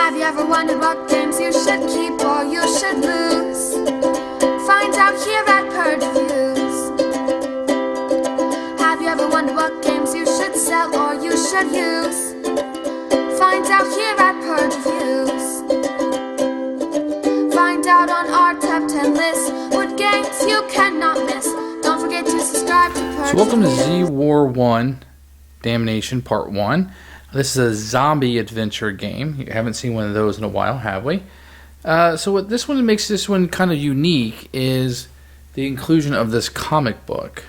Have you ever wondered what games you should keep or you should lose? Find out here at Purge Reviews. Have you ever wondered what games you should sell or you should use? Find out here at Purge Reviews. Find out on our top 10 list what games you cannot miss. Don't forget to subscribe to Purge. So welcome to Z War 1 Damnation Part 1. This is a zombie adventure game. You haven't seen one of those in a while, have we? So what this one makes this one kind of unique is the inclusion of this comic book.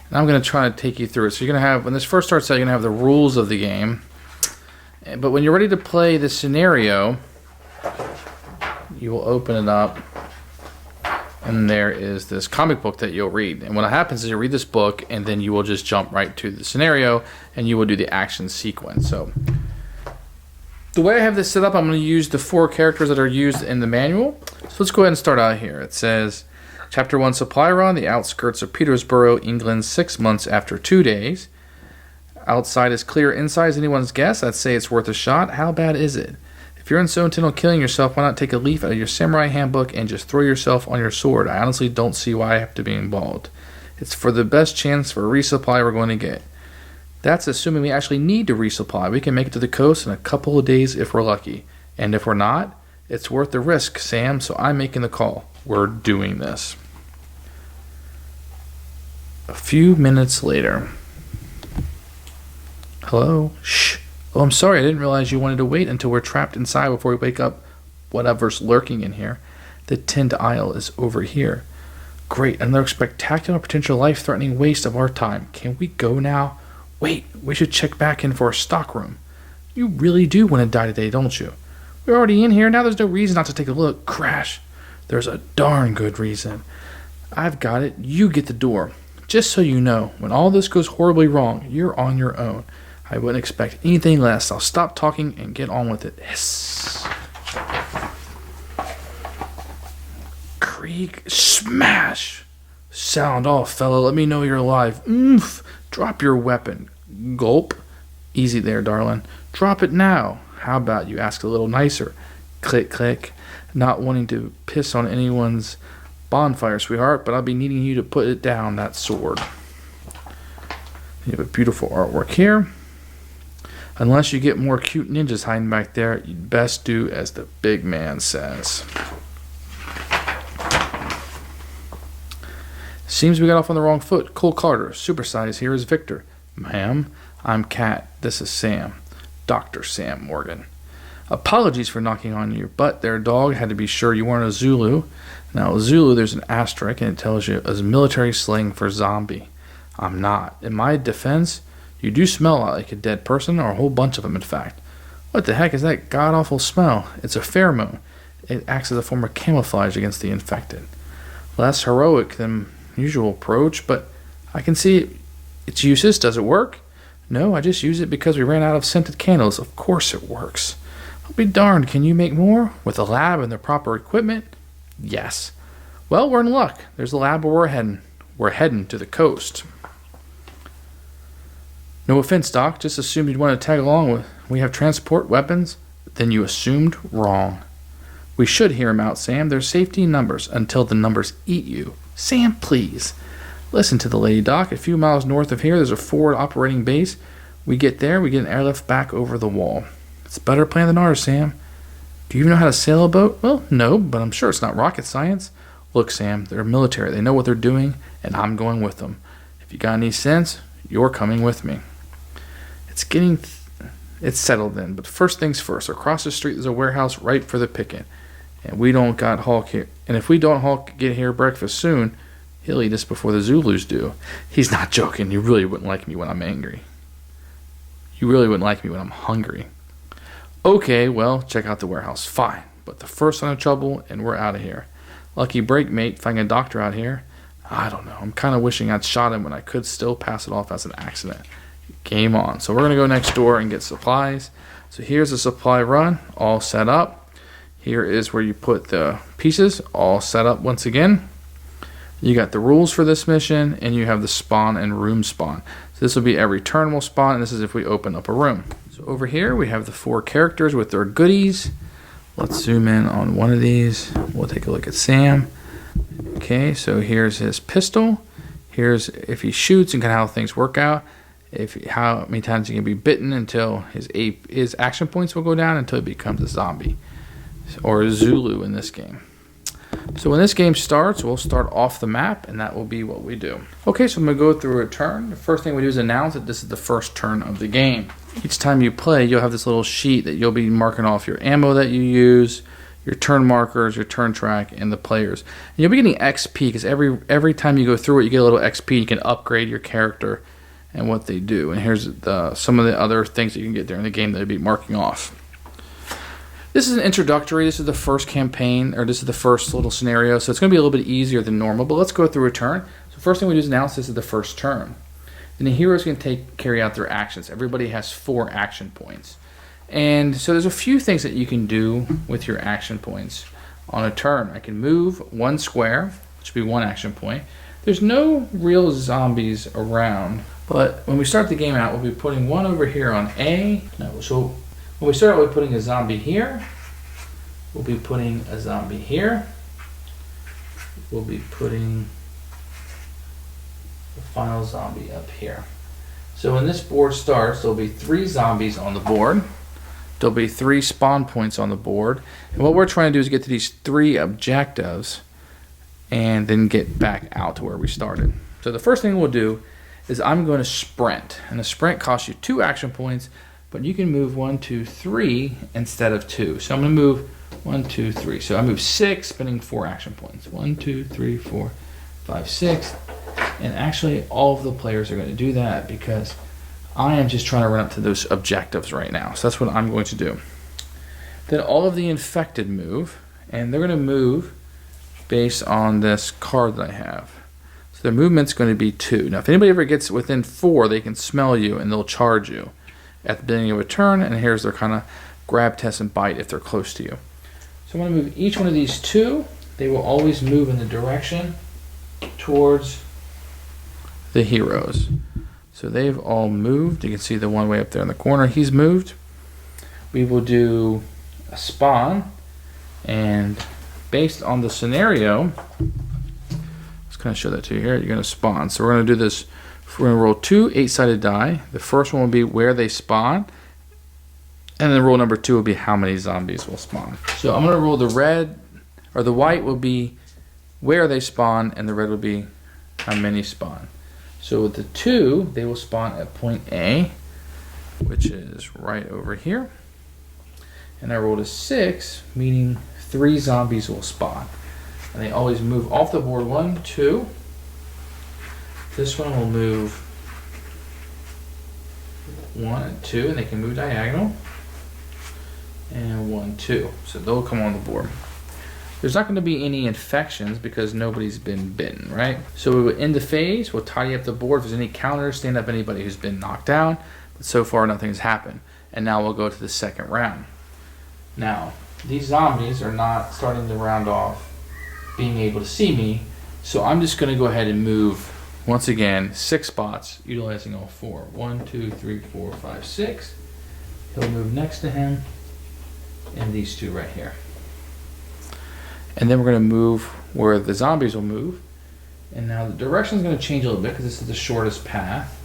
And I'm going to try to take you through it. So you're going to have, when this first starts out, you're going to have the rules of the game. But when you're ready to play the scenario, you will open it up. And there is this comic book that you'll read. And what happens is you read this book, and then you will just jump right to the scenario, and you will do the action sequence. So the way I have this set up, I'm going to use the 4 characters that are used in the manual. So let's go ahead and start out here. It says, Chapter 1, Supply Run, the outskirts of Peterborough, England, 6 months after 2 days. Outside is clear, inside is anyone's guess. I'd say it's worth a shot. How bad is it? If you're so intent on killing yourself, why not take a leaf out of your samurai handbook and just throw yourself on your sword? I honestly don't see why I have to be involved. It's for the best chance for a resupply we're going to get. That's assuming we actually need to resupply. We can make it to the coast in a couple of days if we're lucky. And if we're not, it's worth the risk, Sam, so I'm making the call. We're doing this. A few minutes later. Hello? Shh. Oh, I'm sorry, I didn't realize you wanted to wait until we're trapped inside before we wake up whatever's lurking in here. The tent aisle is over here. Great, another spectacular potential life-threatening waste of our time. Can we go now? Wait, we should check back in for a stockroom. You really do want to die today, don't you? We're already in here, now there's no reason not to take a look. Crash. There's a darn good reason. I've got it, you get the door. Just so you know, when all this goes horribly wrong, you're on your own. I wouldn't expect anything less. I'll stop talking and get on with it. Hiss. Creak. Smash. Sound off, fella. Let me know you're alive. Oomph. Drop your weapon. Gulp. Easy there, darling. Drop it now. How about you ask a little nicer? Click, click. Not wanting to piss on anyone's bonfire, sweetheart, but I'll be needing you to put it down, that sword. You have a beautiful artwork here. Unless you get more cute ninjas hiding back there, you'd best do as the big man says. Seems we got off on the wrong foot. Cole Carter, supersize, here is Victor. Ma'am, I'm Kat. This is Sam. Dr. Sam Morgan. Apologies for knocking on your butt there, dog. Had to be sure you weren't a Zulu. Now, Zulu, there's an asterisk, and it tells you as military slang for zombie. I'm not. In my defense, you do smell like a dead person, or a whole bunch of them, in fact. What the heck is that god-awful smell? It's a pheromone. It acts as a form of camouflage against the infected. Less heroic than usual approach, but I can see its uses. Does it work? No, I just use it because we ran out of scented candles. Of course it works. I'll be darned, can you make more? With a lab and the proper equipment? Yes. Well, we're in luck. There's the lab where we're heading. We're heading to the coast. No offense, Doc. Just assumed you'd want to tag along with. We have transport, weapons. Then you assumed wrong. We should hear him out, Sam. There's safety in numbers until the numbers eat you. Sam, please. Listen to the lady, Doc. A few miles north of here, there's a forward operating base. We get there, we get an airlift back over the wall. It's a better plan than ours, Sam. Do you even know how to sail a boat? Well, no, but I'm sure it's not rocket science. Look, Sam, they're military. They know what they're doing, and I'm going with them. If you got any sense, you're coming with me. It's settled then, but first things first. Across the street there's a warehouse ripe for the picking, and we don't got Hulk here. And if we don't Hulk get here breakfast soon, he'll eat us before the Zulus do. He's not joking. You really wouldn't like me when I'm angry. You really wouldn't like me when I'm hungry. Okay, well, check out the warehouse. Fine, but the first sign of trouble, and we're out of here. Lucky break, mate, finding a doctor out here. I don't know. I'm kind of wishing I'd shot him when I could still pass it off as an accident. Game on. So we're going to go next door and get supplies. So here's the supply run, all set up. Here is where you put the pieces, all set up once again. You got the rules for this mission, and you have the spawn and room spawn. So this will be every turn we'll spawn, and this is if we open up a room. So over here we have the 4 characters with their goodies. Let's zoom in on one of these. We'll take a look at Sam. Okay, so here's his pistol. Here's if he shoots and kind of how things work out. How many times he can be bitten until his action points will go down until he becomes a zombie. Or a Zulu in this game. So when this game starts, we'll start off the map, and that will be what we do. Okay, so I'm going to go through a turn. The first thing we do is announce that this is the first turn of the game. Each time you play, you'll have this little sheet that you'll be marking off your ammo that you use, your turn markers, your turn track, and the players. And you'll be getting XP, because every time you go through it, you get a little XP. You can upgrade your character and what they do. And here's some of the other things that you can get during the game that you'll be marking off. This is an introductory. This is the first campaign, or this is the first little scenario, so it's going to be a little bit easier than normal, but let's go through a turn. So first thing we do is announce this is the first turn. Then the heroes can carry out their actions. Everybody has 4 action points. And so there's a few things that you can do with your action points on a turn. I can move 1 square, which would be 1 action point. There's no real zombies around, but when we start the game out, we'll be putting 1 over here on A. So when we start out with putting a zombie here, we'll be putting a zombie here. We'll be putting the final zombie up here. So when this board starts, there'll be 3 zombies on the board. There'll be 3 spawn points on the board. And what we're trying to do is get to these 3 objectives and then get back out to where we started. So the first thing we'll do is I'm going to sprint. And the sprint costs you 2 action points, but you can move 1, 2, 3 instead of 2. So I'm going to move 1, 2, 3. So I move 6, spending 4 action points. 1, 2, 3, 4, 5, 6. And actually, all of the players are going to do that because I am just trying to run up to those objectives right now. So that's what I'm going to do. Then all of the infected move, and they're going to move based on this card that I have. So their movement's going to be 2. Now, if anybody ever gets within 4, they can smell you and they'll charge you at the beginning of a turn, and here's their kind of grab, test, and bite if they're close to you. So I'm going to move each one of these 2. They will always move in the direction towards the heroes. So they've all moved. You can see the one way up there in the corner, he's moved. We will do a spawn, and based on the scenario, let's kind of show that to you here. You're going to spawn. So we're going to do this. We're going to roll 2 8-sided die. The first one will be where they spawn, and then roll number 2 will be how many zombies will spawn. So I'm going to roll the red, or the white will be where they spawn, and the red will be how many spawn. So with the 2, they will spawn at point A, which is right over here. And I rolled a 6, meaning 3 zombies will spawn. And they always move off the board 1, 2. This one will move 1 and 2, and they can move diagonal. And 1, 2. So they'll come on the board. There's not going to be any infections because nobody's been bitten, right? So we will end the phase. We'll tidy up the board. If there's any counters, stand up anybody who's been knocked down. But so far, nothing's happened. And now we'll go to the second round. Now, these zombies are not starting the round off being able to see me. So I'm just going to go ahead and move, once again, 6 spots, utilizing all 4. 1, 2, 3, 4, 5, 6. He'll move next to him. And these 2 right here. And then we're going to move where the zombies will move. And now the direction is going to change a little bit because this is the shortest path.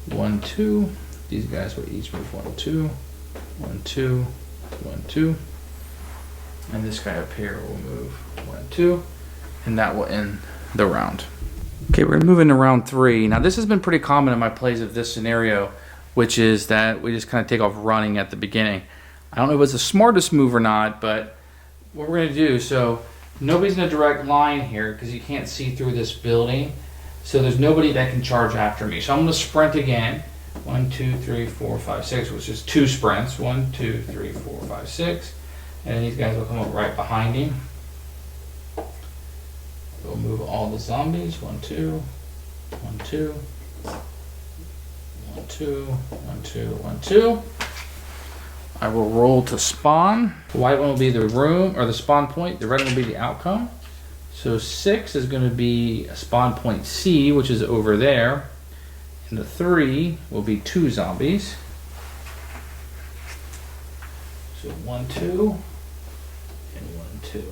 1, 2. These guys will each move 1, 2. 1, 2. 1, 2. And this guy up here will move 1, 2. And that will end the round. Okay, we're going to move into round 3. Now this has been pretty common in my plays of this scenario, which is that we just kind of take off running at the beginning. I don't know if it's the smartest move or not, but what we're going to do, so nobody's in a direct line here because you can't see through this building. So there's nobody that can charge after me. So I'm going to sprint again. 1, 2, 3, 4, 5, 6, which is 2 sprints. 1, 2, 3, 4, 5, 6. And then these guys will come up right behind him. We'll move all the zombies. 1, 2, 1, 2, 1, 2, 1, 2, 1, 2. I will roll to spawn. The white one will be the room, or the spawn point. The red one will be the outcome. So 6 is going to be a spawn point C, which is over there. And the 3 will be 2 zombies. So 1, 2. and 1, 2.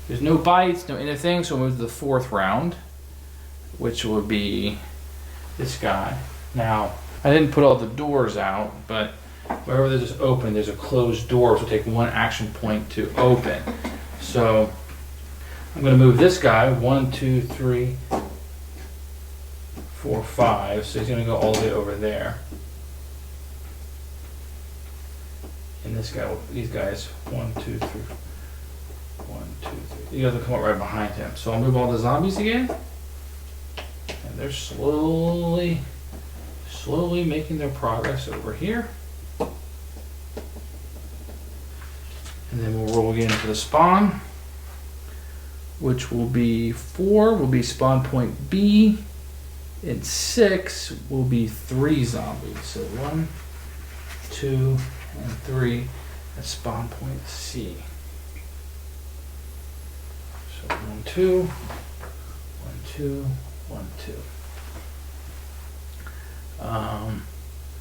There's no bites, no anything, so we'll move to the 4th round, which will be this guy. Now, I didn't put all the doors out, but wherever there's just open, there's a closed door, so it'll take 1 action point to open. So I'm going to move this guy 1, 2, 3, 4, 5. So he's going to go all the way over there. And this guy, these guys, 1, 2, 3, 1, 2, 3. You guys will come up right behind him. So I'll move all the zombies again, and they're slowly making their progress over here. And then we'll roll again for the spawn, which will be 4 will be spawn point B, and 6 will be 3 zombies. So 1, 2, and 3 at spawn point C. So 1, 2, 1, 2, 1, 2.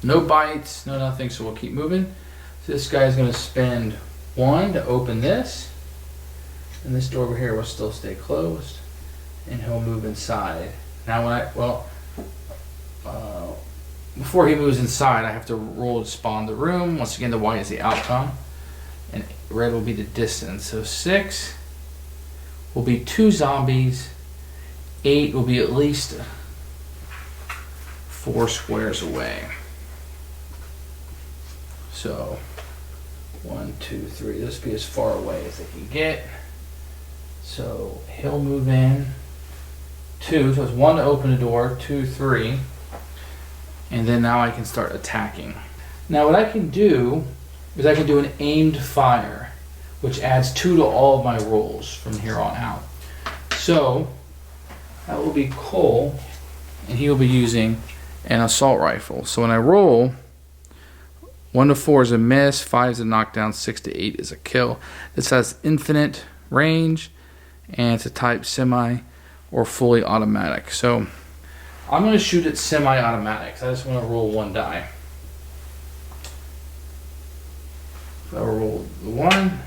No bites, no nothing, so we'll keep moving. So this guy's going to spend 1 to open this, and this door over here will still stay closed, and he'll move inside. Now before he moves inside, I have to roll to spawn the room. Once again, the white is the outcome, and red will be the distance. So 6 will be 2 zombies, 8 will be at least 4 squares away. So 1, 2, 3. This will be as far away as they can get. So he'll move in 2. So it's 1 to open the door, 2, 3. And then now I can start attacking. Now what I can do is I can do an aimed fire, which adds 2 to all of my rolls from here on out. So that will be Cole, and he will be using an assault rifle. So when I roll, 1 to 4 is a miss, 5 is a knockdown, 6 to 8 is a kill. This has infinite range, and it's a type semi or fully automatic. So I'm going to shoot it semi-automatic. So I just want to roll 1 die. So I'll roll the 1.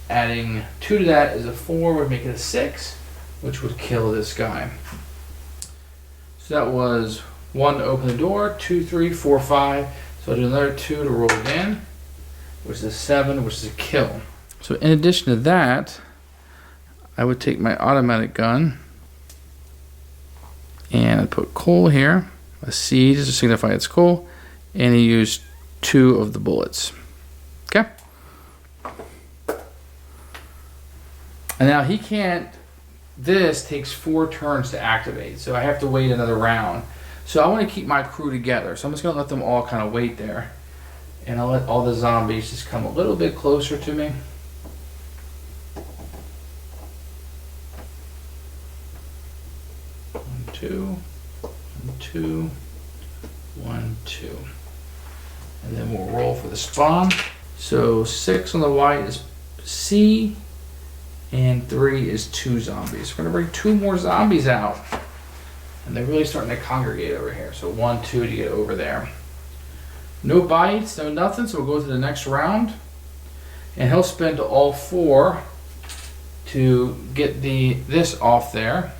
Adding 2 to that is a 4, would make it a 6, which would kill this guy. So that was 1 to open the door, 2, 3, 4, 5. So I'll do another 2 to roll again, which is a 7, which is a kill. So in addition to that, I would take my automatic gun and I'd put Cole here, a C just to signify it's Cole, and he used 2 of the bullets. Okay? And now he can't, this takes 4 turns to activate, so I have to wait another round. So I want to keep my crew together, so I'm just going to let them all kind of wait there. And I'll let all the zombies just come a little bit closer to me. One, 2, 1, 2, 1, 2. And then we'll roll for the spawn. So 6 on the white is C, and 3 is 2 zombies. We're going to bring 2 more zombies out. And they're really starting to congregate over here. So 1, 2 to get over there. No bites, no nothing, so we'll go to the next round. And he'll spend all 4 to get this off there.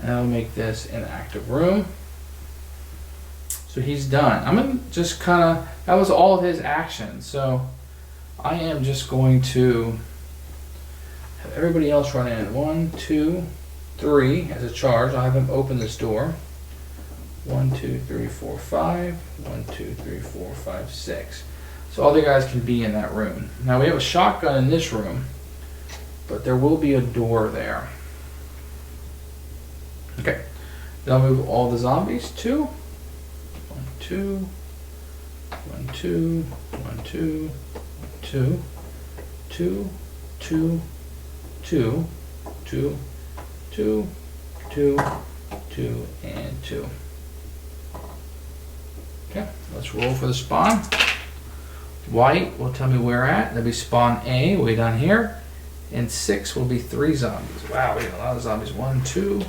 And I'll make this an active room. So he's done. I'm going to just kind of, that was all of his actions. So I am just going to have everybody else run in. 1, 2, 3 as a charge. I'll have him open this door. 1, 2, 3, 4, 5. 1, 2, 3, 4, 5, 6. So all the guys can be in that room. Now we have a shotgun in this room, but there will be a door there. Okay. Then I'll move all the zombies. 2. 1, 2. 1, 2. 1, 2. 2. 2. 2. 2. 2. 2, 2, 2, and 2. Okay, let's roll for the spawn. White will tell me where at. That'll be spawn A, way down here. And 6 will be 3 zombies. Wow, we got a lot of zombies. 1, 2.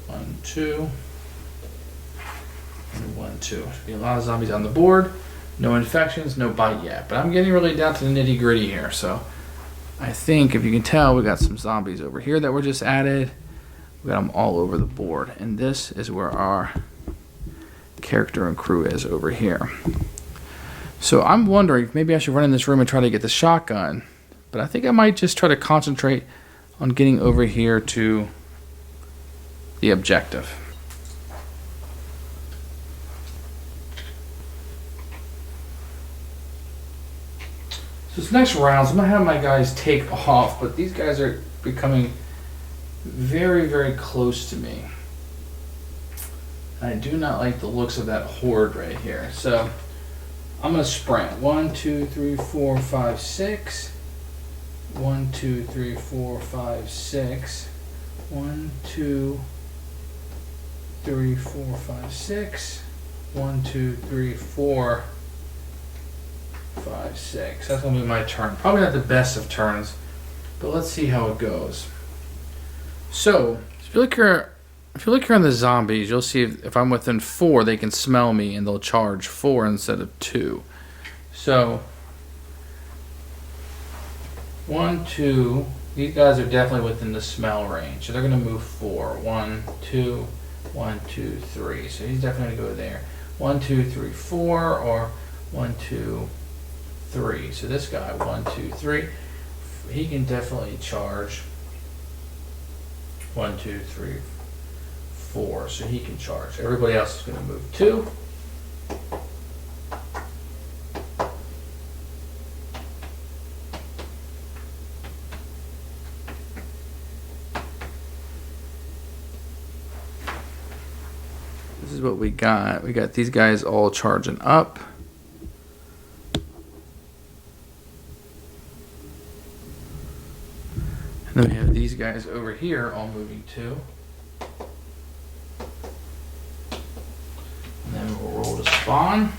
1, 2. And 1, 2. Should be a lot of zombies on the board. No infections, no bite yet. But I'm getting really down to the nitty gritty here. So I think if you can tell, we got some zombies over here that were just added. We got them all over the board. And this is where our character and crew is over here. So I'm wondering if maybe I should run in this room and try to get the shotgun. But I think I might just try to concentrate on getting over here to the objective. So this next round, I'm going to have my guys take off, but these guys are becoming very, very close to me. I do not like the looks of that horde right here. So I'm going to sprint. 1, 2, 3, 4, 5, 6. 1, 2, 3, 4, 5, 6. 1, 2, 3, 4, 5, 6. 1, 2, 3, 4, 5, 6. That's going to be my turn. Probably not the best of turns, but let's see how it goes. So, if you look here on the zombies, you'll see if I'm within 4, they can smell me and they'll charge 4 instead of 2. So, 1, 2, these guys are definitely within the smell range. So they're going to move 4. 1, 2, 1, 2, 3. So he's definitely going to go there. 1, 2, 3, 4, or 1, 2, 3. So this guy, 1, 2, 3, he can definitely charge 1, 2, 3, 4. So he can charge. Everybody else is going to move 2. This is what we got. We got these guys all charging up. And then we have these guys over here all moving 2. And then we'll roll to spawn.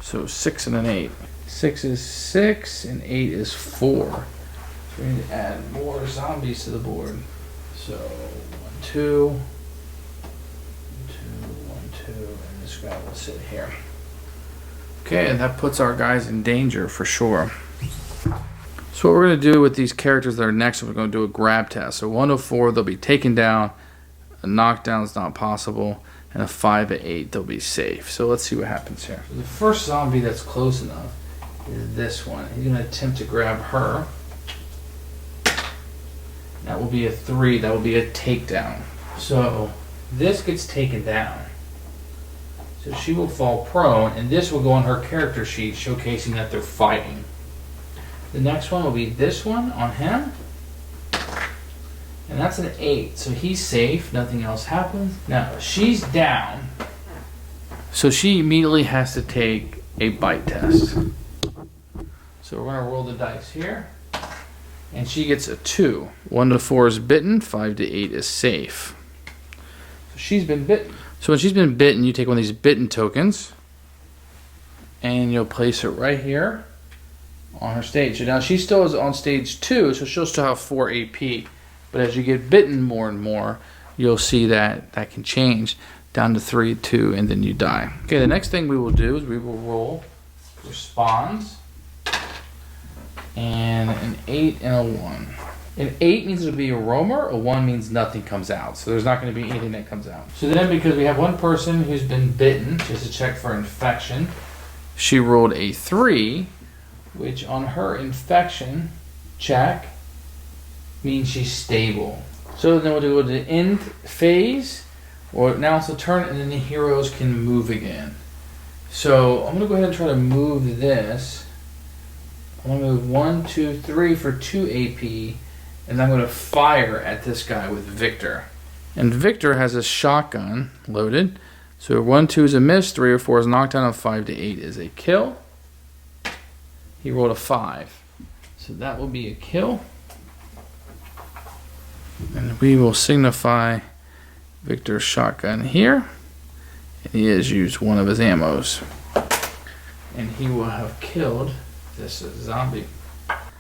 So 6 and an 8. 6 is 6 and 8 is 4. So we need to add more zombies to the board. So 1, 2, 1, 2, 1, 2, and this guy will sit here. Okay, and that puts our guys in danger for sure. So what we're going to do with these characters that are next, we're going to do a grab test. So 1 of 4, they'll be taken down. A knockdown is not possible. And a 5 of 8, they'll be safe. So let's see what happens here. So the first zombie that's close enough is this one. He's going to attempt to grab her. That will be a 3. That will be a takedown. So this gets taken down. So she will fall prone, and this will go on her character sheet showcasing that they're fighting. The next one will be this one on him. And that's an 8. So he's safe. Nothing else happens. Now she's down. So she immediately has to take a bite test. So we're going to roll the dice here. And she gets a 2. 1 to 4 is bitten. 5 to 8 is safe. So she's been bitten. So when she's been bitten, you take one of these bitten tokens. And you'll place it right here on her stage. So now she still is on stage 2, so she'll still have 4 AP. But as you get bitten more and more, you'll see that that can change down to 3, 2, and then you die. Okay, the next thing we will do is we will roll for spawns. And an 8 and a 1. An 8 means it'll be a roamer, a 1 means nothing comes out. So there's not going to be anything that comes out. So then because we have one person who's been bitten, just to check for infection, she rolled a 3, which on her infection check means she's stable. So then we'll go to the end phase, or now it's a turn, and then the heroes can move again. So I'm going to go ahead and try to move this. I'm going to move 1, 2, 3 for 2 AP, and I'm going to fire at this guy with Victor. And Victor has a shotgun loaded. So 1, 2 is a miss, 3 or 4 is knocked down, and 5 to 8 is a kill. He rolled a 5. So that will be a kill. And we will signify Victor's shotgun here. And he has used one of his ammos. And he will have killed this zombie.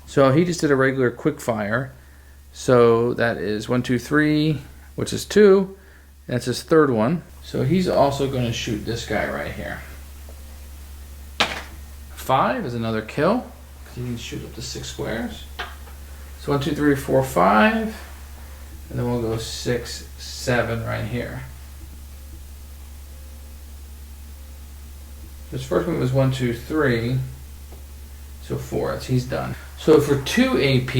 So he just did a regular quick fire. So that is 1, 2, 3, which is 2. That's his third one. So he's also going to shoot this guy right here. 5 is another kill, because he can shoot up to 6 squares. So 1, 2, 3, 4, 5. And then we'll go 6, 7 right here. His first one was 1, 2, 3. So 4. He's done. So for 2 AP,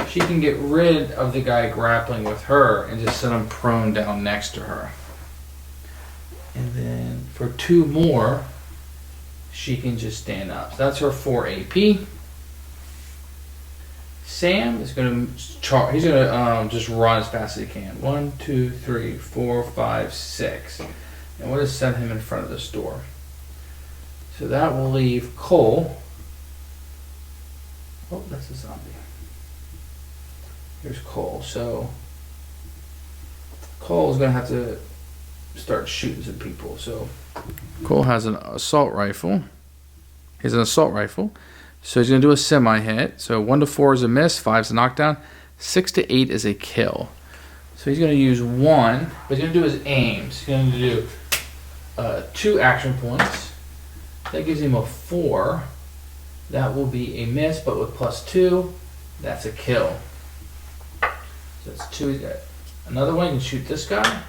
she can get rid of the guy grappling with her and just set him prone down next to her. And then for 2 more, she can just stand up. So that's her 4 AP. Sam is going to charge. He's going to just run as fast as he can. 1, 2, 3, 4, 5, 6. And we'll just set him in front of this door. So that will leave Cole. Oh, that's a zombie. Here's Cole. So Cole is going to have to start shooting some people. So Cole has an assault rifle. He has an assault rifle. So he's going to do a semi-hit. So 1 to 4 is a miss, 5 is a knockdown, 6 to 8 is a kill. So he's going to use 1, but he's going to do his aims. He's going to do 2 action points. That gives him a 4. That will be a miss, but with +2, that's a kill. So that's 2. He's got another one. He can shoot this guy,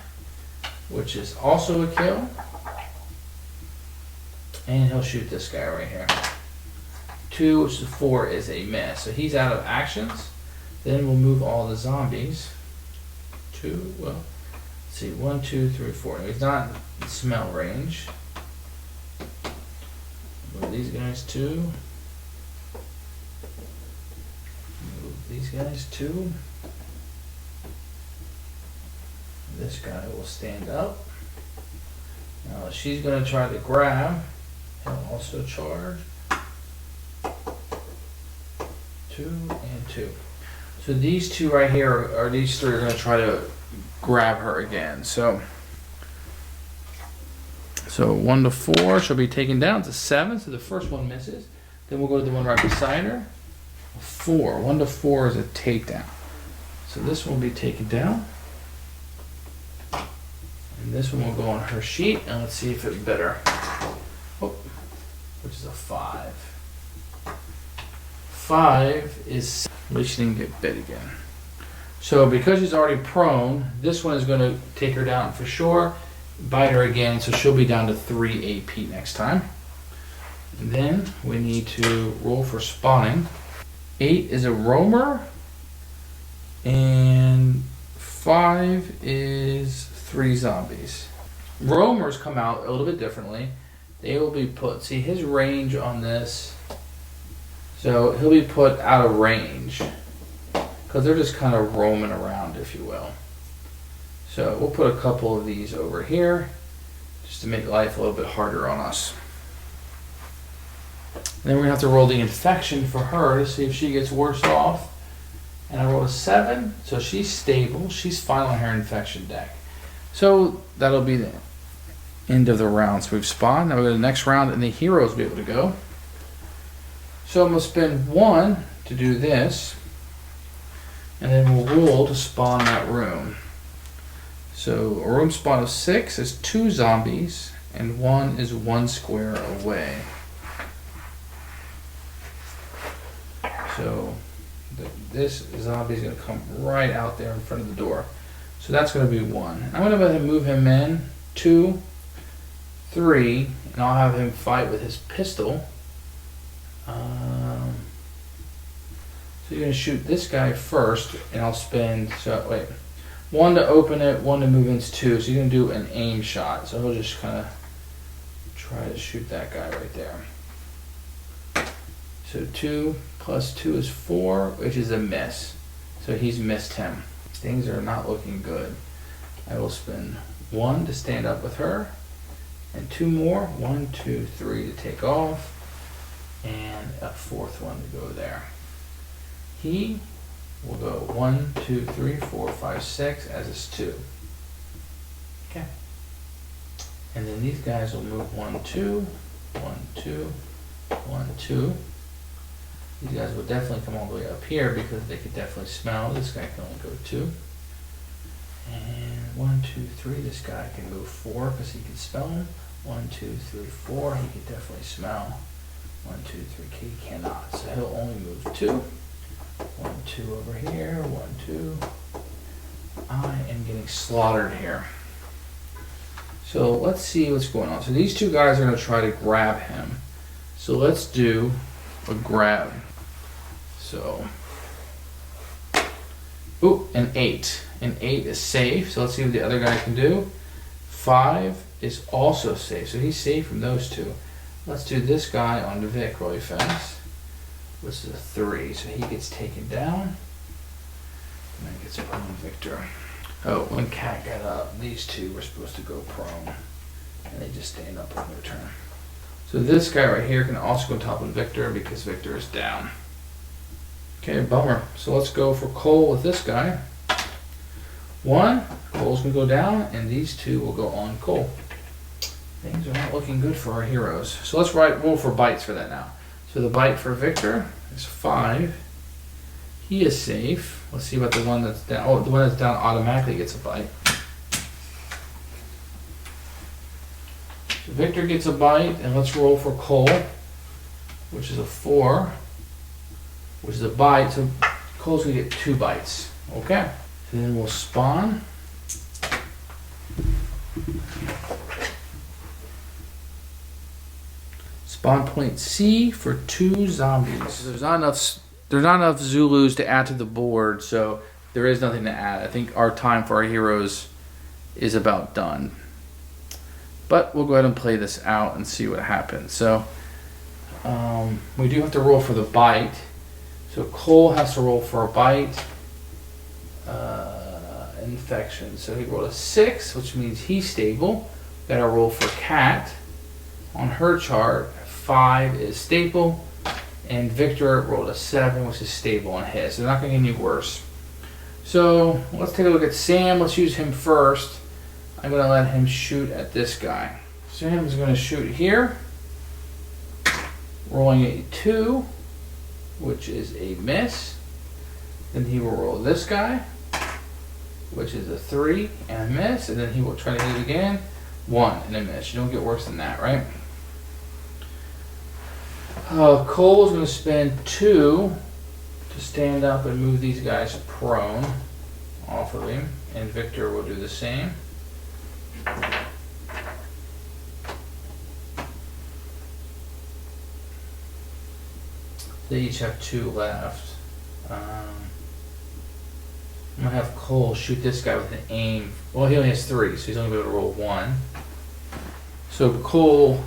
which is also a kill. And he'll shoot this guy right here. 2, which is 4, is a miss. So he's out of actions. Then we'll move all the zombies. 2, well, let's see, 1, 2, 3, 4. He's not in smell range. Move these guys 2. Move these guys 2. This guy will stand up. Now she's going to try to grab. He'll also charge. 2 and 2. So these 2 right here are these 3 are going to try to grab her again. So 1 to 4, she'll be taken down to 7. So the first one misses. Then we'll go to the one right beside her. 4. 1 to 4 is a takedown. So this one will be taken down. And this one will go on her sheet. And let's see if it's better. Oh, which is a 5. 5 is, at least she didn't get bit again. So because she's already prone, this one is going to take her down for sure. Bite her again, so she'll be down to 3 AP next time. And then we need to roll for spawning. 8 is a roamer, and 5 is 3 zombies. Roamers come out a little bit differently. They will be put, see his range on this, so he'll be put out of range because they're just kind of roaming around, if you will. So we'll put a couple of these over here just to make life a little bit harder on us. Then we're going to have to roll the infection for her to see if she gets worse off. And I rolled a 7, so she's stable. She's fine on her infection deck. So that'll be the end of the round. So we've spawned. Now we go to the next round, and the heroes will be able to go. So I'm going to spend 1 to do this, and then we'll roll to spawn that room. So a room spawn of 6 is 2 zombies, and 1 is 1 square away. So this zombie is going to come right out there in front of the door. So that's going to be 1. I'm going to go ahead and move him in. 2, 3, and I'll have him fight with his pistol. So you're going to shoot this guy first, and I'll spend, 1 to open it, 1 to move into 2. So you're going to do an aim shot. So he'll just kind of try to shoot that guy right there. So 2 plus 2 is 4, which is a miss. So he's missed him. Things are not looking good. I will spend 1 to stand up with her, and 2 more. 1, 2, 3 to take off, and a 4th one to go there. He will go 1, 2, 3, 4, 5, 6 as is 2. Okay. And then these guys will move 1, 2, 1, 2, 1, 2. These guys will definitely come all the way up here because they could definitely smell. This guy can only go 2. And 1, 2, 3. This guy can move 4 because he can smell him. 1, 2, 3, 4. He can definitely smell. 1, 2, 3. He cannot. So he'll only move 2. 1, 2 over here. 1, 2. I am getting slaughtered here. So let's see what's going on. So these two guys are going to try to grab him. So let's do a grab. So, ooh, an 8. An 8 is safe. So let's see what the other guy can do. 5 is also safe. So he's safe from those two. Let's do this guy on Vic really fast. This is a 3. So he gets taken down. And then gets put on Victor. Oh, when Cat got up, these two were supposed to go prone. And they just stand up on their turn. So this guy right here can also go top of Victor because Victor is down. Okay, bummer. So let's go for Cole with this guy. 1, Cole's gonna go down, and these two will go on Cole. Things are not looking good for our heroes. So let's roll for bites for that now. So the bite for Victor is 5. He is safe. Let's see about the one that's down. Oh, the one that's down automatically gets a bite. So Victor gets a bite, and let's roll for Cole, which is a 4, which is a bite. So Cole's gonna get 2 bites. Okay. And then we'll spawn. Spawn point C for 2 zombies. There's not enough Zulus to add to the board, so there is nothing to add. I think our time for our heroes is about done. But we'll go ahead and play this out and see what happens. So we do have to roll for the bite. So Cole has to roll for a bite. Infection. So he rolled a 6, which means he's stable. Got to roll for Cat. On her chart, 5 is stable. And Victor rolled a 7, which is stable on his. So they're not going to get any worse. So let's take a look at Sam. Let's use him first. I'm going to let him shoot at this guy. Sam's going to shoot here. Rolling a 2, which is a miss. Then he will roll this guy, which is a 3 and a miss. And then he will try to hit it again. 1 and a miss. You don't get worse than that, right? Cole is going to spend 2 to stand up and move these guys prone off of him. And Victor will do the same. They each have 2 left. I'm going to have Cole shoot this guy with an aim. Well, he only has 3, so he's only going to be able to roll 1. So Cole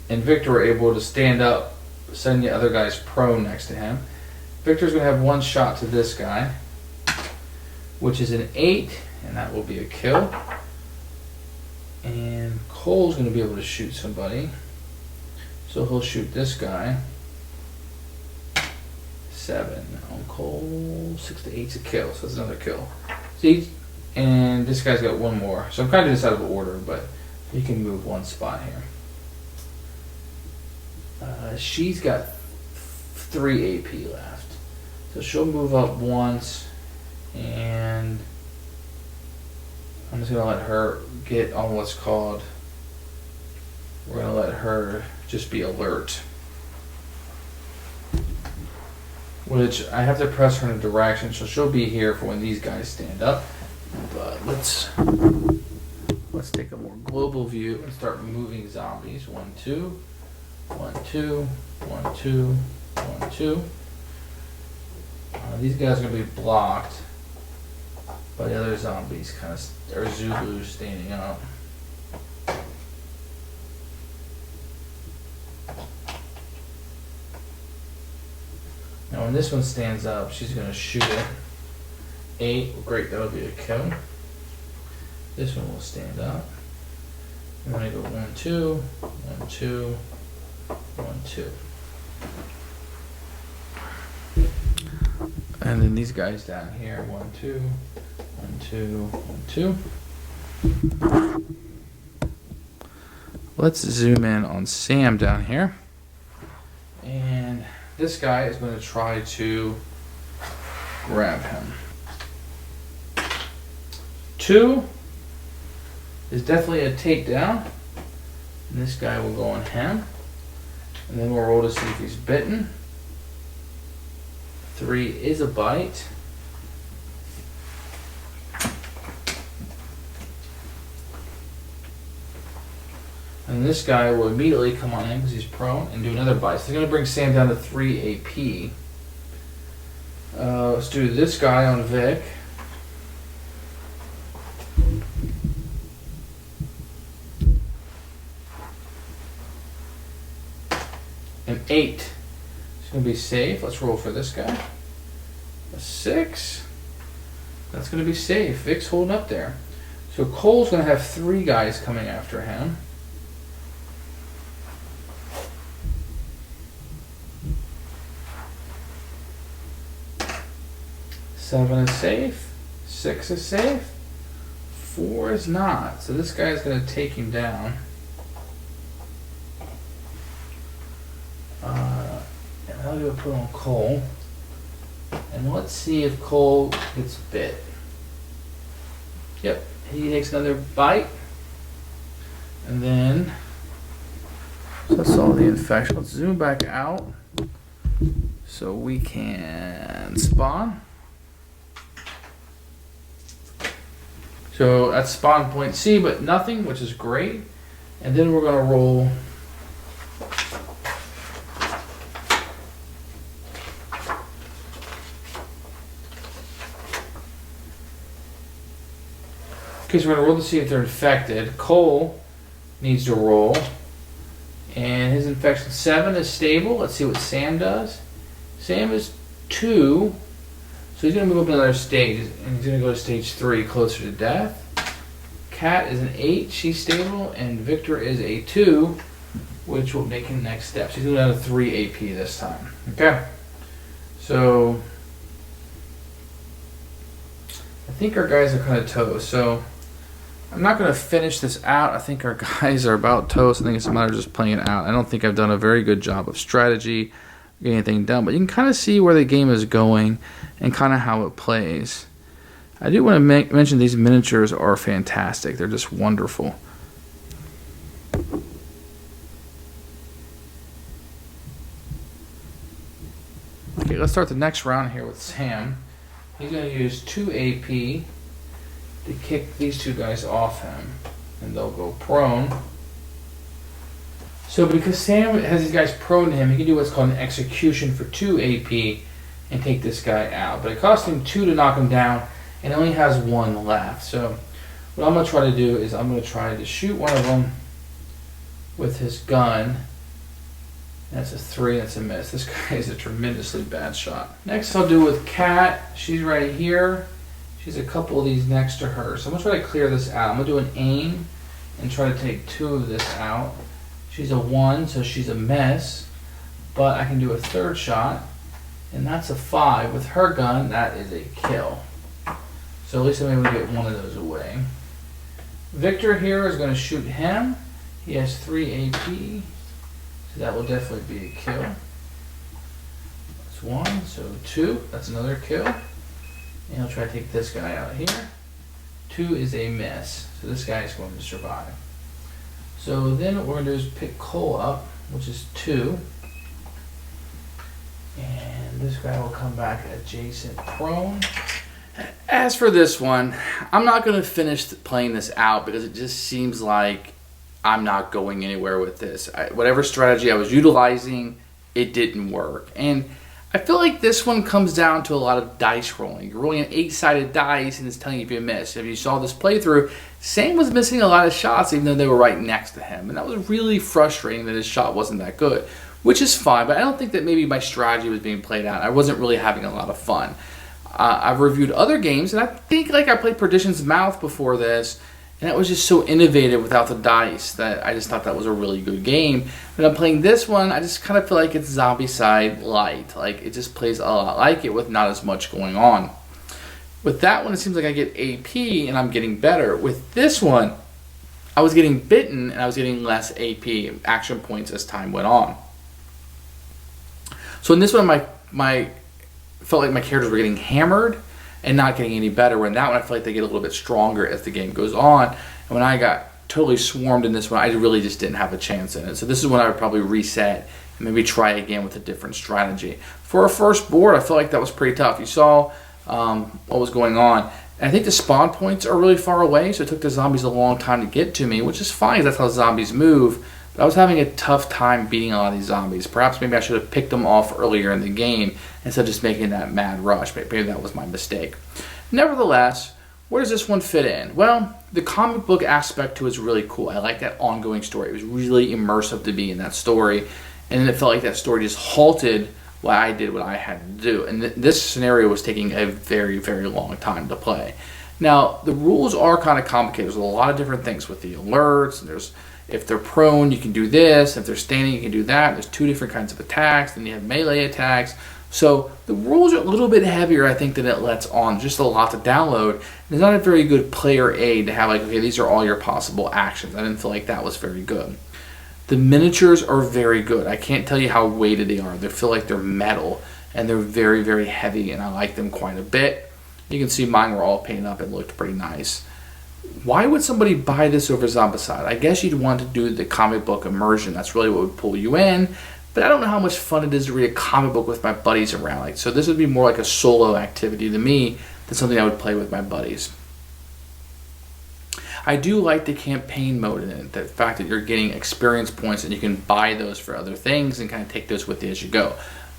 and Victor are able to stand up, send the other guys prone next to him. Victor's going to have 1 shot to this guy, which is an 8, and that will be a kill. And Cole's going to be able to shoot somebody. So he'll shoot this guy. 7 on Cole. 6 to 8's a kill, so that's another kill. See, and this guy's got 1 more. So I'm kind of doing this out of order, but you can move 1 spot here. She's got 3 AP left, so she'll move up once, and I'm just gonna let her get on what's called. We're gonna let her just be alert. Which I have to press her in a direction, so she'll be here for when these guys stand up. But let's take a more global view and start moving zombies. 1, 2, 1, 2, 1, 2, 1, 2. These guys are gonna be blocked by the other zombies, kind of, or Zulus standing up. Now when this one stands up, she's going to shoot it. 8, great, that'll be a kill. This one will stand up. I'm going to go 1, 2, 1, 2, 1, 2. And then these guys down here, 1, 2, 1, 2, 1, 2. Let's zoom in on Sam down here. And this guy is going to try to grab him. 2 is definitely a takedown. And this guy will go on him. And then we'll roll to see if he's bitten. 3 is a bite. And this guy will immediately come on in because he's prone and do another bite. So they're going to bring Sam down to 3 AP. Let's do this guy on Vic. An 8. It's going to be safe. Let's roll for this guy. A 6. That's going to be safe. Vic's holding up there. So Cole's going to have 3 guys coming after him. 7 is safe. 6 is safe. 4 is not. So this guy's going to take him down. And I'll go put on Cole. And let's see if Cole gets bit. Yep, he takes another bite. And then, so that's all the infection. Let's zoom back out so we can spawn. So that's spawn point C, but nothing, which is great. And then we're going to roll okay, so we're going to roll to see if they're infected. Cole needs to roll. And his infection 7 is stable. Let's see what Sam does. Sam is 2. So he's going to move up another stage. And he's going to go to stage 3, closer to death. Kat is an 8. She's stable. And Victor is a 2, which will make him next step. She's going down to 3 AP this time. Okay. So I think our guys are kind of toast. So I'm not going to finish this out. I think our guys are about toast. I think it's a matter of just playing it out. I don't think I've done a very good job of strategy, getting anything done. But you can kind of see where the game is going and kind of how it plays. I do want to mention these miniatures are fantastic. They're just wonderful. Okay, let's start the next round here with Sam. He's going to use 2 AP to kick these 2 guys off him, and they'll go prone. So because Sam has these guys prone to him, he can do what's called an execution for 2 AP and take this guy out. But it costs him 2 to knock him down, and only has 1 left. So what I'm going to try to do is I'm going to try to shoot one of them with his gun. That's a 3, that's a miss. This guy is a tremendously bad shot. Next I'll do with Kat. She's right here. She's a couple of these next to her. So I'm going to try to clear this out. I'm going to do an aim and try to take 2 of this out. She's a 1, so she's a miss. But I can do a 3rd shot, and that's a 5. With her gun, that is a kill. So at least I'm able to get 1 of those away. Victor here is going to shoot him. He has 3 AP. So that will definitely be a kill. That's 1, so 2. That's another kill. And I'll try to take this guy out here. 2 is a miss. So this guy is going to survive. So then what we're going to do is pick Cole up, which is 2. And this guy will come back adjacent prone. As for this one, I'm not going to finish playing this out because it just seems like I'm not going anywhere with this. Whatever strategy I was utilizing, it didn't work. And I feel like this one comes down to a lot of dice rolling. You're rolling an 8-sided dice and it's telling you if you miss. If you saw this playthrough, Sam was missing a lot of shots even though they were right next to him. And that was really frustrating that his shot wasn't that good, which is fine. But I don't think that maybe my strategy was being played out. I wasn't really having a lot of fun. I've reviewed other games, and I think like I played Perdition's Mouth before this, and it was just so innovative without the dice that I just thought that was a really good game. But I'm playing this one, I just kind of feel like it's Zombicide light. Like, it just plays a lot like it with not as much going on. With that one, it seems like I get AP, and I'm getting better. With this one, I was getting bitten, and I was getting less AP action points as time went on. So in this one, my felt like my characters were getting hammered, and not getting any better. When that one, I feel like they get a little bit stronger as the game goes on. And when I got totally swarmed in this one, I really just didn't have a chance in it. So this is when I would probably reset and maybe try again with a different strategy. For our first board, I feel like that was pretty tough. You saw what was going on. And I think the spawn points are really far away, so it took the zombies a long time to get to me, which is fine, that's how zombies move. But I was having a tough time beating a lot of these zombies. Perhaps maybe I should have picked them off earlier in the game instead of just making that mad rush. Maybe that was my mistake. Nevertheless, where does this one fit in? Well, the comic book aspect to it is really cool. I like that ongoing story. It was really immersive to be in that story. And then it felt like that story just halted while I did what I had to do. And this scenario was taking a very, very long time to play. Now, the rules are kind of complicated. There's a lot of different things with the alerts. And there's, if they're prone, you can do this. If they're standing, you can do that. There's 2 different kinds of attacks. Then you have melee attacks. So the rules are a little bit heavier, I think, than it lets on. Just a lot to download. There's not a very good player aid to have like, okay, these are all your possible actions. I didn't feel like that was very good. The miniatures are very good. I can't tell you how weighted they are. They feel like they're metal, and they're very, very heavy, and I like them quite a bit. You can see mine were all painted up and looked pretty nice. Why would somebody buy this over Zombicide? I guess you'd want to do the comic book immersion. That's really what would pull you in. But I don't know how much fun it is to read a comic book with my buddies around. Like, so this would be more like a solo activity to me than something I would play with my buddies. I do like the campaign mode in it. The fact that you're getting experience points and you can buy those for other things and kind of take those with you as you go.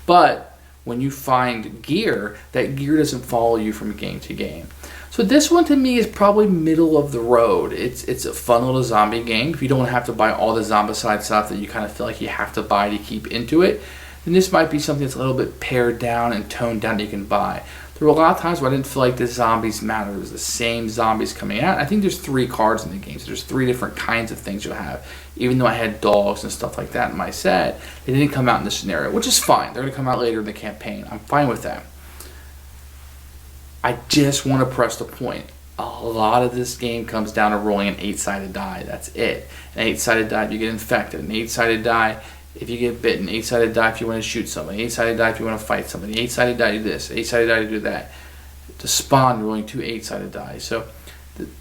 But when you find gear, that gear doesn't follow you from game to game. So this one to me is probably middle of the road. It's a fun little zombie game. If you don't have to buy all the zombicide stuff that you kind of feel like you have to buy to keep into it, then this might be something that's a little bit pared down and toned down that you can buy. There were a lot of times where I didn't feel like the zombies mattered. It was the same zombies coming out. I think there's 3 cards in the game, so there's 3 different kinds of things you'll have. Even though I had dogs and stuff like that in my set, they didn't come out in this scenario, which is fine. They're going to come out later in the campaign. I'm fine with that. I just want to press the point. A lot of this game comes down to rolling an 8-sided die. That's it. An 8-sided die if you get infected. An 8-sided die if you get bitten. 8-sided die if you want to shoot somebody. 8-sided die if you want to fight somebody. 8-sided die to do this. 8-sided die to do that. To spawn, you're rolling 2 8-sided die. So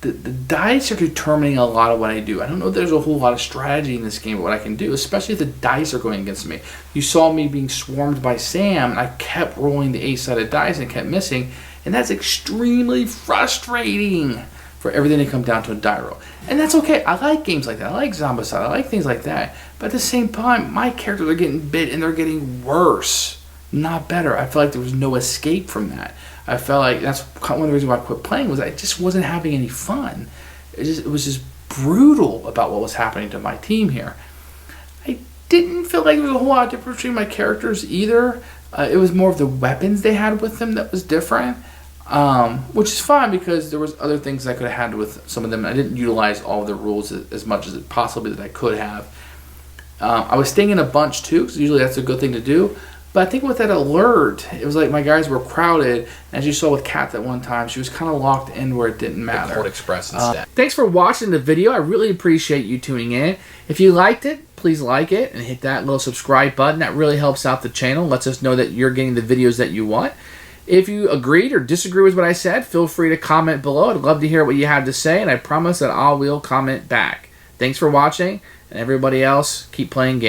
the dice are determining a lot of what I do. I don't know if there's a whole lot of strategy in this game of what I can do, especially if the dice are going against me. You saw me being swarmed by Sam, and I kept rolling the 8-sided dice and kept missing, and that's extremely frustrating for everything to come down to a die roll. And that's okay. I like games like that. I like Zombicide. I like things like that. But at the same time, my characters are getting bit and they're getting worse, not better. I feel like there was no escape from that. I felt like that's one of the reasons why I quit playing was I just wasn't having any fun. It was just brutal about what was happening to my team here. I didn't feel like there was a whole lot of difference between my characters either. It was more of the weapons they had with them that was different. Which is fine because there was other things I could have had with some of them. I didn't utilize all of the rules as much as it possibly that I could have. I was staying in a bunch too, because usually that's a good thing to do. But I think with that alert, it was like my guys were crowded. As you saw with Kat that one time, she was kind of locked in where it didn't matter. Cold Express instead. Thanks for watching the video. I really appreciate you tuning in. If you liked it, please like it and hit that little subscribe button. That really helps out the channel. Lets us know that you're getting the videos that you want. If you agreed or disagree with what I said, feel free to comment below. I'd love to hear what you have to say, and I promise that I will comment back. Thanks for watching, and everybody else, keep playing games.